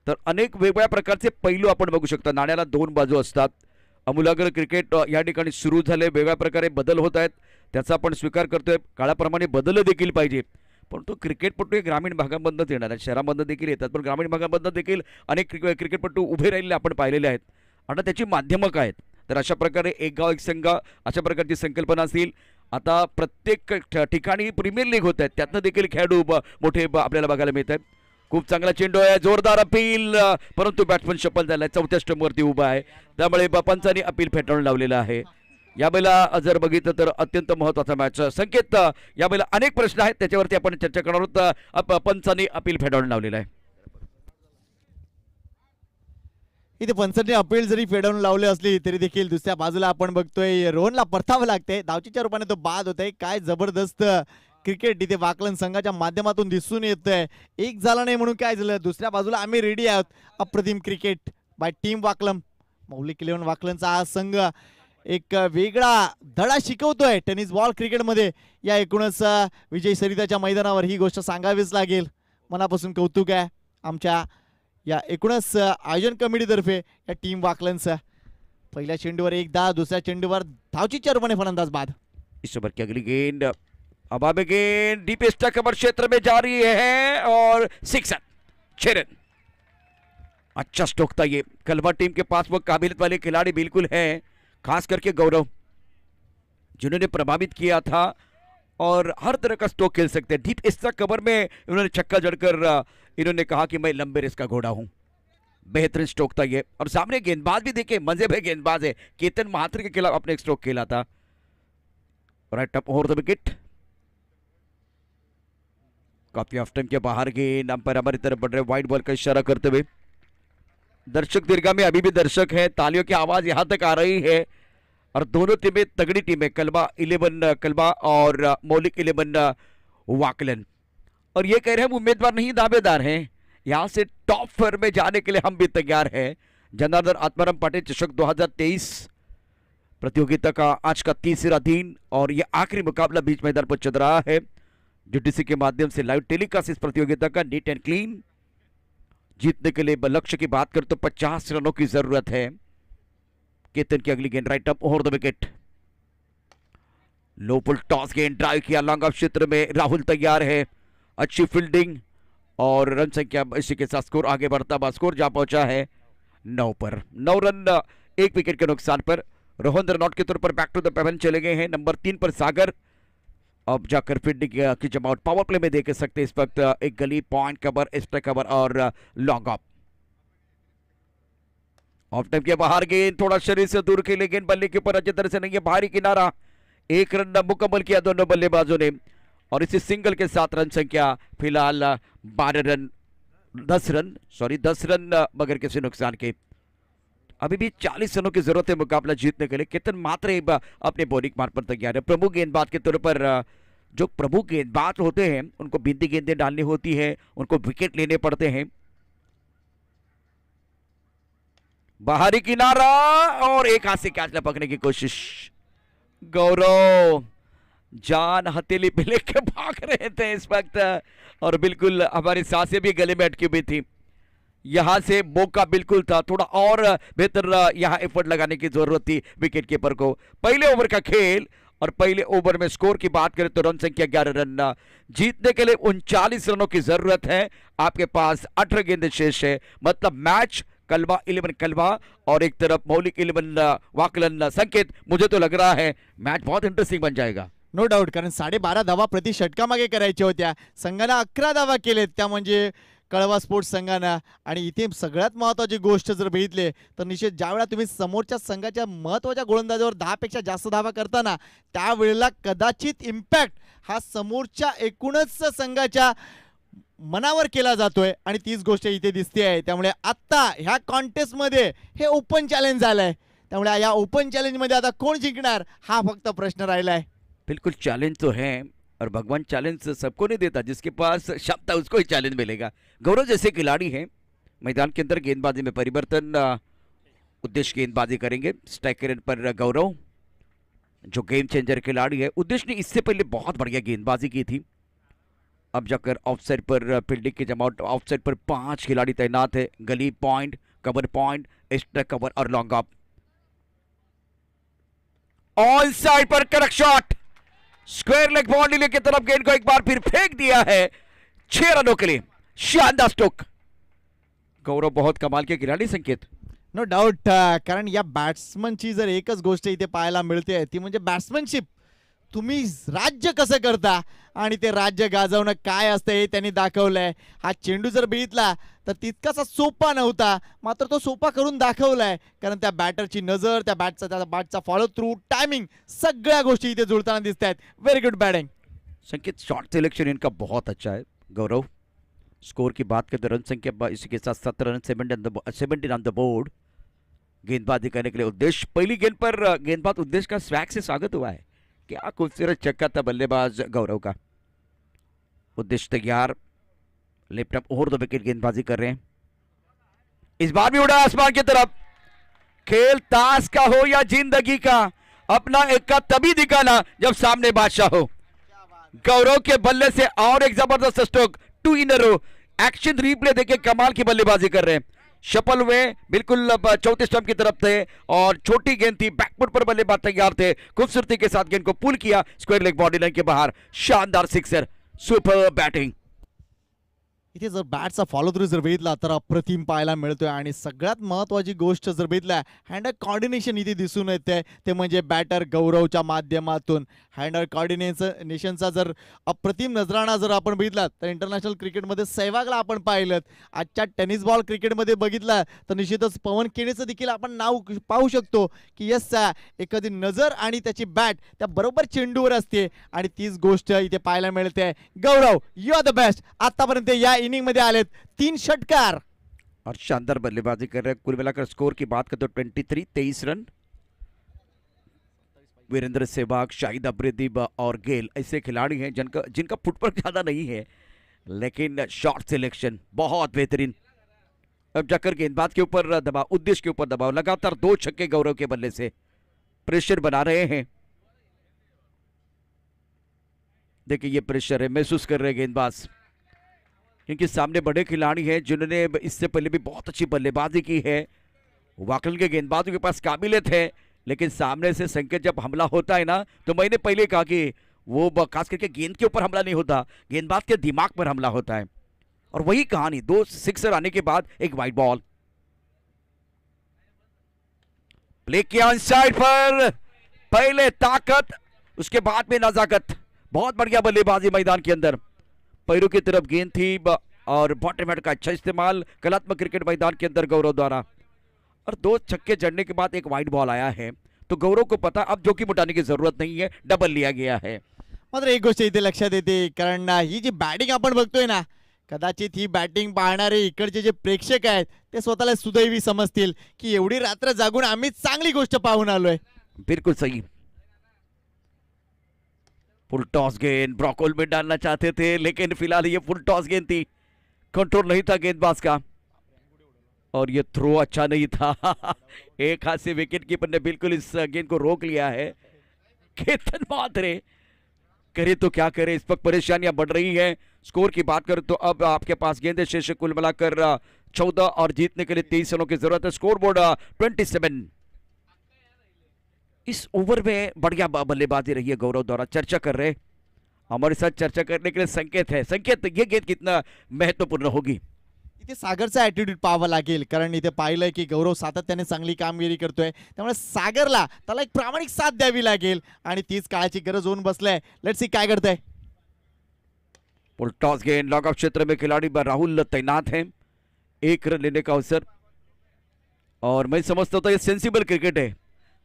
तर अनेक वेगवेगळ्या प्रकारचे पैलू आपण बघू शकता, नाण्याला 2 बाजू असतात। अमूलाग्र क्रिकेट या ठिकाणी सुरू झाले, वेगवेगळ्या प्रकारे बदल होत आहेत, त्याचा आपण स्वीकार करतोय। काळाप्रमाणे बदल देखील पाहिजे, परंतु क्रिकेटपटू हे ग्रामीण भागांमधूनच येणार आहेत, शहरांमधून देखील येतात, पण ग्रामीण भागांमधून देखील अनेक क्रिकेटपटू उभे राहिलेले आपण पाहिलेले आहेत। आणि त्याची माध्यमं काय आहेत, तर अशा प्रकारे एक गाव एक संघ अशा प्रकारची संकल्पना असेल। आता प्रत्येक ठिकाणी प्रीमियर लीग होत आहेत, त्यातनं देखील खेळाडू मोठे आपल्याला बघायला मिळत आहेत। खूप चांगला चेंडू आहे, जोरदार अपील, परंतु बॅट्समन सफल झालाय, 4थ्या स्टंपवरती उभा आहे, त्यामुळे पंचांनी अपील फेटाळून लावलेलं आहे। यावेळेला जर बघितलं तर अत्यंत महत्त्वाचा मॅच संकेत, यावेळेला अनेक प्रश्न आहेत, त्याच्यावरती आपण चर्चा करणार आहोत। पंचांनी अपील फेटाळून लावलेलं आहे। इथे पंचांनी अपील जरी फेडवून लावली असली तरी देखील दुसऱ्या बाजूला आपण बघतोय रोहनला परतावं लागते. धावचीच्या रूपाने तो बाद होतोय. काय जबरदस्त क्रिकेट इथे वाकलन संघाच्या माध्यमातून दिसून येतंय. एक झाला नाही म्हणून काय झालं, दुसऱ्या बाजूला आम्ही रेडी आहोत. अप्रतिम क्रिकेट बाय टीम वाकलम. मौलिक 11 वाकलनचा हा संघ एक वेगळा धडा शिकवतोय टेनिस बॉल क्रिकेटमध्ये. या एकूणच विजय सरिताच्या मैदानावर ही गोष्ट सांगावीच लागेल. मनापासून कौतुक आहे आमच्या या एकूणच आयोजन कमिटीतर्फे या टीम वाकलनचा. पहिल्या चेंडूवर एक धाव, दुसऱ्या चेंडूवर धावचीच्या रूपाने फलंदाज बाद. इस ओवर की अगली गेंद अब आगे गेंद डीप स्टक कवर क्षेत्र में जा रही है और 6 रन 6 रन. अच्छा स्ट्रोक था ये. कलवा टीम के पास वो काबिलियत वाले खिलाड़ी बिल्कुल हैं, खास करके गौरव जिन्होंने प्रभावित किया था और हर तरह का स्ट्रोक खेल सकते हैं. डीप स्टक कवर में इन्होंने छक्का जड़कर इन्होंने कहा कि मैं लंबे रेस का घोड़ा हूं. बेहतरीन स्ट्रोक था ये. और सामने गेंदबाज भी देखे, मजे में गेंदबाज है. केतन महात्र के खिलाफ अपने एक स्ट्रोक खेला था. Right up over the wicket. काफी ऑफ टाइम के बाहर गेंद. अंपायर हमारी तरफ बढ़ रहे वाइड बॉल का इशारा करते हुए. दर्शक दीर्घा में अभी भी दर्शक हैं. तालियों की आवाज यहां तक आ रही है. और दोनों टीमें तगड़ी टीमें, कलवा 11 कलवा और मौलिक 11 वाकलन. और ये कह रहे हैं उम्मीदवार नहीं दावेदार हैं. यहां से टॉप 4 में जाने के लिए हम भी तैयार हैं. जनार्दन आत्माराम पाटिल चषक 2023 प्रतियोगिता का आज का तीसरा दिन और ये आखिरी मुकाबला बीच मैदान पर चल रहा है. जीटीसी के माध्यम से लाइव टेलीकास्ट इस प्रतियोगिता का नीट एंड क्लीन. जीतने के लिए लक्ष्य की बात करें तो 50 रनों की जरूरत है. केतन की अगली गेंद right up over the wicket. Low full toss गेंद ड्राइव किया लॉन्ग ऑफ क्षेत्र में. राहुल तैयार है. अच्छी फील्डिंग और रन संख्या इसी के साथ स्कोर आगे बढ़ता हुआ स्कोर जा पहुंचा है 9 पर. 9 रन 1 विकेट के नुकसान पर. रोहन रनआउट के तौर पर बैक टू द पेवन चले गए हैं. नंबर 3 पर सागर. अब जाकर फील्डिंग की जमावट पावर प्ले में देख सकते इस वक्त. एक गली पॉइंट कवर, स्ट्राइक कवर और लॉन्ग ऑफ. ऑफ टाइम के बाहर गेंद थोड़ा शरीर से दूर खेले. गेंद बल्ले के ऊपर अच्छी तरह से नहीं है. बाहरी किनारा. 1 रन मुकम्मल किया दोनों बल्लेबाजों ने. और इसी सिंगल के साथ रन संख्या फिलहाल 12 रन 10 रन मगर किसी नुकसान के. अभी भी 40 रनों की जरूरत है मुकाबला जीतने के लिए. केतन मात्र अपने बॉलिंग मार्ग पर तैयार है. प्रमुख गेंदबाज के तौर पर जो प्रमुख गेंदबाज होते हैं उनको बिंदी गेंदें डालनी होती है, उनको विकेट लेने पड़ते हैं. बाहरी किनारा और एक हाथ से कैच पकड़ने की कोशिश. गौरव जान हथेली पे लेके भाग रहे थे इस वक्त और बिल्कुल हमारी सांसें भी गले में अटकी हुई थी. यहां से मौका बिल्कुल था. थोड़ा और बेहतर यहां एफर्ट लगाने की जरूरत थी विकेट कीपर को. पहले ओवर का खेल और पहले ओवर में स्कोर की बात करें तो रन संख्या 11 रन. जीतने के लिए 39 रनों की जरूरत है. आपके पास 18 गेंदें शेष है. मतलब मैच कलवा 11 कलवा और एक तरफ मौलिक 11 वाकलन. संकेत मुझे तो लग रहा है मैच बहुत इंटरेस्टिंग बन जाएगा. नो डाऊट, कारण 12.5 धावा प्रति षटकामागे करायच्या होत्या. संघानं 11 धावा केलेत त्या म्हणजे कळवा स्पोर्ट्स संघानं. आणि इथे सगळ्यात महत्त्वाची गोष्ट जर बघितली तर निश्चित ज्यावेळेला तुम्ही समोरच्या संघाच्या महत्त्वाच्या गोलंदाजावर 10 पेक्षा जास्त धावा करताना त्यावेळेला कदाचित इम्पॅक्ट हा समोरच्या एकूणच संघाच्या मनावर केला जातोय आणि तीच गोष्ट इथे दिसते आहे. त्यामुळे आता ह्या कॉन्टेस्टमध्ये हे ओपन चॅलेंज झालंय. त्यामुळे या ओपन चॅलेंजमध्ये आता कोण जिंकणार हा फक्त प्रश्न राहिलाय. बिल्कुल चैलेंज तो है और भगवान चैलेंज सबको नहीं देता. जिसके पास क्षमता उसको ही चैलेंज मिलेगा. गौरव जैसे खिलाड़ी हैं मैदान के अंदर गेंदबाजी में परिवर्तन उद्देश्य गेंदबाजी करेंगे. स्ट्राइक रेट पर गौरव जो गेम चेंजर खिलाड़ी है. उद्देश्य ने इससे पहले बहुत बढ़िया गेंदबाजी की थी. अब जाकर ऑफसाइड पर फील्डिंग की जमावट. ऑफसाइड पर 5 खिलाड़ी तैनात है. Gully point, cover point, strike cover और लॉन्ग ऑफ. ऑन साइड पर correct shot. Square leg boundary की तरफ गेंद को एक बार फिर फेंक दिया है 6 रनों के लिए. शानदार स्ट्रोक. गौरव बहुत कमाल के खिलाड़ी. संकेत नो डाऊट, कारण या बॅट्समनची जर एकच गोष्ट इथे पाहायला मिळते ती म्हणजे बॅट्समनशिप. तुम्ही राज्य कसं करता आणि ते राज्य गाजवणं काय असतं हे त्यांनी दाखवलंय. हा चेंडू जर बघितला तर तितकासा सोपा नव्हता, मात्र तो सोपा करून दाखवलाय. कारण त्या बॅटरची नजर, त्या बॅटचा फॉलो थ्रू, टायमिंग, सगळ्या गोष्टी इथे जुळताना दिसत आहेत. Very good batting. Sanket shot selection इनका बहुत अच्छा है. गौरव स्कोर की बात करें तो रन संख्या इसी के साथ 17 रन 17 ऑन द बोर्ड. गेंदबाजी करने के लिए उद्देश्य। पहली गेंद पर गेंदबाज उद्देश्य का स्वैग से स्वागत हुआ है। क्या खूबसूरत छक्का था बल्लेबाज गौरव का। उद्देश्य तैयार, left up over the wicket गेंदबाजी कर रहे हैं। इस बार भी उड़ा आसमान की तरफ। खेल ताश का हो या जिंदगी का, अपना इक्का तभी दिखाना जब सामने बादशाह हो। गौरव के बल्ले से और एक जबरदस्त stroke, 2 in a row. Action replay देखे कमाल की बल्लेबाजी कर रहे हैं। शफल हुए बिल्कुल चौथे स्टंप की तरफ थे और छोटी गेंद थी, बैकफुट पर बल्लेबाज तैयार थे, खूबसूरती के साथ गेंद को पुल किया स्क्वायर लेग बॉडी लाइन के बाहर। शानदार सिक्सर, सुपर बैटिंग। इथे जर बॅटचा फॉलो थ्रू जर बघितला तर अप्रतिम पाहायला मिळतोय आणि सगळ्यात महत्वाची गोष्ट जर बघितला हँडल कॉर्डिनेशन इथे दिसून येते ते म्हणजे बॅटर गौरवच्या माध्यमातून हँडल कॉर्डिनेशनचा जर अप्रतिम नजराणा जर आपण बघितला तर इंटरनॅशनल क्रिकेटमध्ये सहवागला आपण पाहिलं। आजच्या टेनिस बॉल क्रिकेटमध्ये बघितला तर निश्चितच पवन केनेचं देखील आपण नाव पाहू शकतो की यस एखादी नजर आणि त्याची बॅट त्या बरोबर चेंडूवर असते आणि तीच गोष्ट इथे पाहायला मिळते। गौरव यू आर द बेस्ट। आतापर्यंत या इनिंग मध्ये आलेत 3 षटकार और शानदार बल्लेबाजी कर रहे हैं। कुल मिलाकर स्कोर की बात करें तो 23 रन। वीरेंद्र सहवाग, शाहिद अफरीदी और गेल ऐसे खिलाड़ी हैं जिनका फुटवर्क ज्यादा नहीं है, लेकिन शॉट सिलेक्शन बहुत बेहतरीन। अब जाकर गेंदबाज के ऊपर दबाव, उद्देश्य के ऊपर दबाव, लगातार 2 छक्के गौरव के बल्ले से प्रेशर बना रहे हैं। देखिए ये प्रेशर है, महसूस कर रहे हैं गेंदबाज, क्योंकि सामने बड़े खिलाड़ी हैं जिन्होंने इससे पहले भी बहुत अच्छी बल्लेबाजी की है। वाकई के गेंदबाजों के पास काबिलियत है, लेकिन सामने से संकेत जब हमला होता है ना, तो मैंने पहले कहा कि वो खास करके गेंद के ऊपर हमला नहीं होता, गेंदबाज के दिमाग पर हमला होता है। और वही कहानी, 2 सिक्सर आने के बाद एक वाइड बॉल प्ले किया इनसाइड पर। पहले ताकत, उसके बाद में नजाकत। बहुत बढ़िया बल्लेबाजी मैदान के अंदर। पैरों की तरफ गेंद थी और बॉटम हेड का अच्छा इस्तेमाल कलात्मक क्रिकेट मैदान के अंदर गौरव द्वारा। और 2 छक्के जड़ने के बाद एक वाइड बॉल आया है, तो गौरव को पता अब जोखिम उठाने की जरूरत नहीं है, डबल लिया गया है। मात्र एक गोष्ट इथे लक्षात येते, कारण ही जी बॅटिंग आपण बघतोय ना, कदाचित ही बॅटिंग पाहणारे इकडचे जे प्रेक्षक आहेत ते स्वतःला सुदैवी समजतील की एवढी रात्र जागून आम्ही चांगली गोष्ट पाहून आलोय। बिल्कुल सही। फुल टॉस गेंद ब्रॉकोल में डालना चाहते थे, लेकिन फिलहाल ये फुल टॉस गेंद थी, कंट्रोल नहीं था गेंदबाज का, और ये थ्रो अच्छा नहीं था। एक हाथ से विकेट कीपर ने बिल्कुल इस गेंद को रोक लिया है। केतन मात्रे करे तो क्या करे, इस वक्त परेशानियां बढ़ रही हैं। स्कोर की बात करें तो अब आपके पास गेंद शेष कुल मिलाकर 14 और जीतने के लिए 23 रनों की जरूरत है। Score board 27। इस ओवर में बढ़िया बल्लेबाजी रही है गौरव द्वारा। चर्चा कर रहे हमारे साथ, चर्चा करने के लिए संकेत है। संकेत, ये गेंद कितना महत्वपूर्ण होगी? इथे सागरचा ॲटिट्यूड पाहावा लागेल, कारण इथे पाहिलंय की गौरव सातत्याने चांगली कामगिरी करतोय, त्यामुळे सागरला त्याला एक प्रामाणिक साथ द्यावी लागेल आणि तीच काळाची गरज होऊन बसलाय। लेट्स सी काय करताय। फुल टॉस गेंद, लॉकआउट क्षेत्र में खिलाड़ी राहुल तैनात हैं, 1 रन लेने का अवसर, और मैं समझता हूँ ये सेंसिबल क्रिकेट है।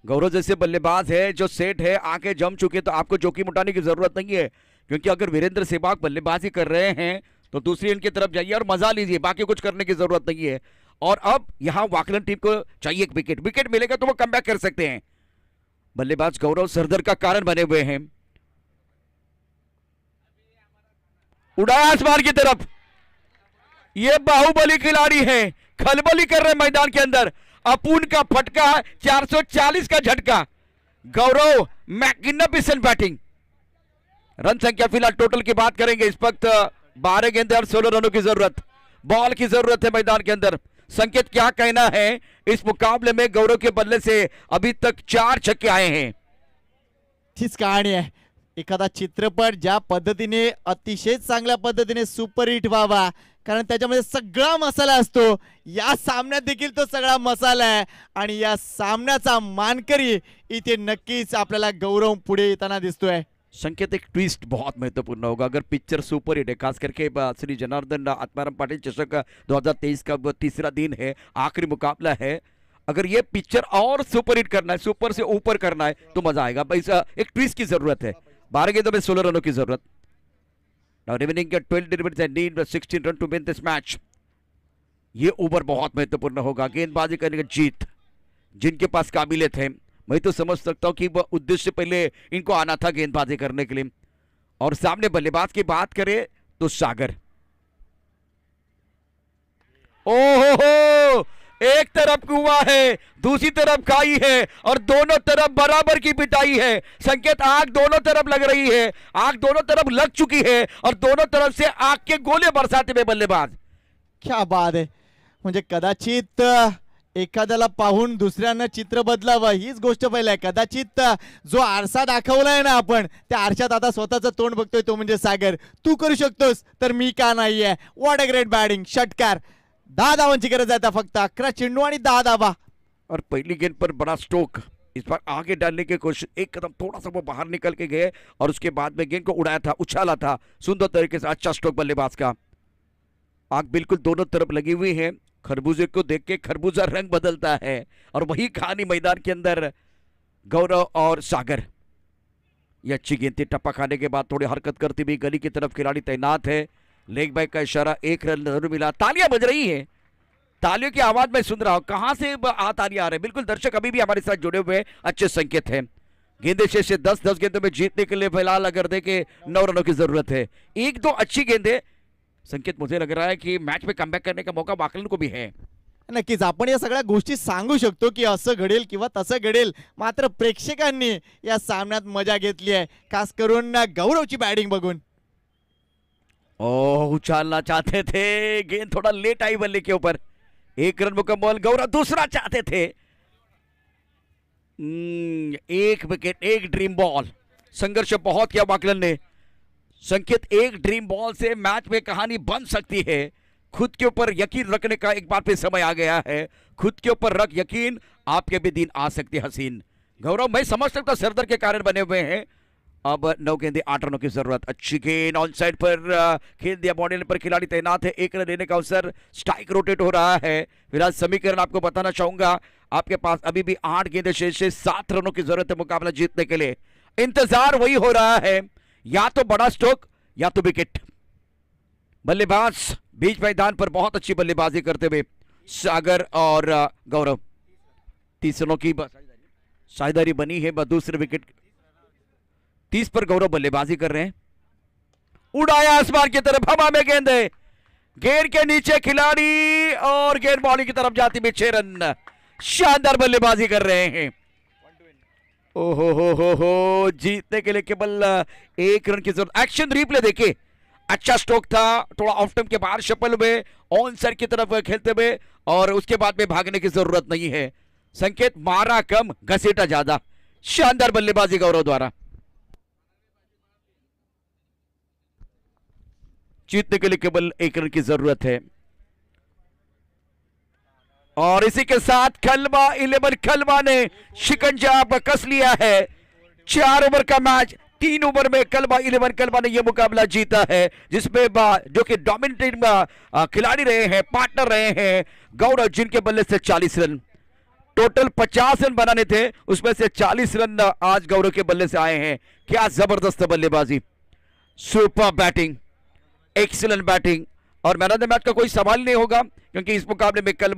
गौरव जैसे बल्लेबाज है जो सेट है, आके जम चुके, तो आपको जोखिम उठाने की जरूरत नहीं है, क्योंकि अगर वीरेंद्र सहवाग बल्लेबाजी कर रहे हैं तो दूसरी इनकी तरफ जाइए और मजा लीजिए, बाकी कुछ करने की जरूरत नहीं है। और अब यहां वाकलन टीम को चाहिए एक विकेट, विकेट मिलेगा तो वो कमबैक कर सकते हैं। बल्लेबाज गौरव सरदर का कारण बने हुए हैं। उड़ाया आसमान की तरफ, ये बाहुबली खिलाड़ी है, खलबली कर रहे मैदान के अंदर। अपून का फटका, 440 का झटका। गौरव मैग्निफिसेंट बैटिंग। रन संख्या फिलहाल टोटल की बात करेंगे, इस वक्त 12 गेंदें और 16 रनों की जरूरत, बॉल की जरूरत है मैदान के अंदर। संकेत क्या कहना है, इस मुकाबले में गौरव के बल्ले से अभी तक 4 छक्के आए हैं। तीच कहाणी आहे। एखादा चित्रपट ज्या पद्धतीने अतिशय चांगल्या पद्धतीने सुपरहिट व्हावा, कारण त्याच्यामध्ये सगळा मसाला असतो, या सामन्यात देखील तो सगळा मसाला आहे आणि या सामन्याचा मानकरी इथे नक्कीच आपल्याला गौरव पुढे येताना दिसतोय। संकेत, एक ट्विस्ट बहुत महत्वपूर्ण होगा। अगर पिक्चर सुपर हिट है, खास करके श्री जनार्दन आत्माराम पाटिल चषक 2023 का तीसरा दिन है, आखिरी मुकाबला है, अगर ये पिक्चर और सुपर हिट करना है, सुपर से ऊपर करना है, तो मजा आएगा। भाई एक ट्विस्ट की जरूरत है। 12 गेंदों में 16 रनों की जरूरत। Now remaining 12 minutes and need 16 run to win this match. ये ओवर बहुत महत्वपूर्ण होगा। गेंदबाजी करने का जीत, जिनके पास काबिलियत है। मैं तो समझ सकता हूं कि वह उद्देश्य पहले इनको आना था गेंदबाजी करने के लिए। और सामने बल्लेबाज की बात करें तो सागर। ओहो, एक तरफ कुआं है, दूसरी तरफ खाई है और दोनों तरफ बराबर की पिटाई है। संकेत, आग दोनों तरफ लग रही है, आग दोनों तरफ लग चुकी है और दोनों तरफ से आग के गोले बरसाते हुए बल्लेबाज। क्या बात आहे. म्हणजे कदाचित एखाद्याला पाहून दुसऱ्यानं चित्र बदलावं हीच गोष्ट पहिली आहे. कदाचित जो आरसा दाखवलाय ना आपण, त्या आरशात आता स्वतःचं तोंड बघतोय तो म्हणजे सागर. तू करू शकतोस तर मी का नाहीये. What a great batting. षटकार. 10 धावांची गरज आहे आता फक्त. 11 चेंडू आणि 10 धावा. और पहली गेंद पर बड़ा स्ट्रोक, इस बार आगे डालने की कोशिश, एक कदम थोड़ा सा वो बाहर निकल के गए और उसके बाद में गेंद को उड़ाया था, उछाला था सुंदर तरीके से. अच्छा स्ट्रोक बल्लेबाज का. आग बिल्कुल दोनों तरफ लगी हुई है. खरबूजे को देख के खरबूजा रंग बदलता है और वही कहानी मैदान के अंदर गौरव और सागर. ये अच्छी गेंद थी. टप्पा खाने के बाद थोड़ी हरकत करती हुई गली की तरफ खिलाड़ी तैनात है. लेग बैक का इशारा, एक रन जरूर मिला. तालियां बज रही है, तालियों की आवाज मैं सुन रहा हूं. कहां से तालियां आ रहे हैं. बिल्कुल दर्शक अभी भी हमारे साथ जुड़े हुए हैं. अच्छे संकेत है. गेंदे शेष 10 गेंदों में जीतने के लिए फिलहाल अगर देखें 9 रनों की जरूरत है. 1-2 अच्छी गेंदें. संकेत, मुझे लग रहा है कि मैच में कमबॅक करने का मौका वाकलन को भी है. नक्कीच आपण या सगळ्या गोष्टी सांगू शकतो की असं घडेल किंवा तसं घडेल. मात्र प्रेक्षकांनी या सामन्यात मजा घेतली आहे, खास करून गौरवची बॅटिंग बघून. ओह, उछालना चाहते थे, गेंद थोड़ा लेट आई बल्ले के ऊपर. 1 रन मुकम्मल. गौरव दूसरा चाहते थे. 1 विकेट, 1 ड्रीम बॉल. संघर्ष बहुत किया वाकलन ने. संकेत, 1 ड्रीम बॉल से मैच में कहानी बन सकती है. खुद के ऊपर यकीन रखने का एक बार फिर समय आ गया है. खुद के ऊपर रख यकीन, आपके भी दिन आ सकते हसीन. गौरव, मैं समझ सकता सर के कारण बने हुए हैं. अब 9 गेंदे 8 रनों की जरूरत. अच्छी गेंद ऑन साइड पर खेल दिया. बॉडी पर खिलाड़ी तैनात है. 1 रन लेने का अवसर. स्ट्राइक रोटेट हो रहा है. फिलहाल समीकरण आपको बताना चाहूंगा. आपके पास अभी भी 8 गेंदे शेष है. 7 रनों की जरूरत है मुकाबला जीतने के लिए. इंतजार वही हो रहा है, या तो बड़ा स्ट्रोक या तो विकेट. बल्लेबाज बीच मैदान पर बहुत अच्छी बल्लेबाजी करते हुए सागर और गौरव. 30 रनों की साझेदारी बनी है. दूसरे विकेट 30 पर गौरव बल्लेबाजी कर रहे हैं. उड़ाया आसमान की तरफ, हवा में गेंद है. गेंद के नीचे खिलाड़ी और गेंद बॉलिंग की तरफ जाती हुई 6 रन. शानदार बल्लेबाजी कर रहे हैं. ओहो हो, जीतने के लिए केवल 1 रन की जरूरत. एक्शन रिप्ले देखिए. अच्छा स्ट्रोक था, थोड़ा ऑफ टाइम के बाहर शफल हुए, ऑन साइड की तरफ खेलते हुए और उसके बाद में भागने की जरूरत नहीं है. संकेत, मारा कम, घसीटा ज्यादा. शानदार बल्लेबाजी गौरव द्वारा. जीतने के लिए केवल 1 रन की जरूरत है. और इसी के साथ खलवा 11 खलवा ने शिकंजा कस लिया है. 4 ओवर का मैच, 3 ओवर में खलवा 11 खलवा ने यह मुकाबला जीता है, जिसमें जो कि डोमिनेटिंग खिलाड़ी रहे हैं, पार्टनर रहे हैं गौरव, जिनके बल्ले से 40 रन. टोटल 50 रन बनाने थे, उसमें से 40 रन आज गौरव के बल्ले से आए हैं. क्या जबरदस्त बल्लेबाजी, सुपर बैटिंग, एक्सीलेंट बैटिंग. और मैन ऑफ द मैच का कोई सवाल नहीं होगा, क्योंकि इस मुकाबले में कल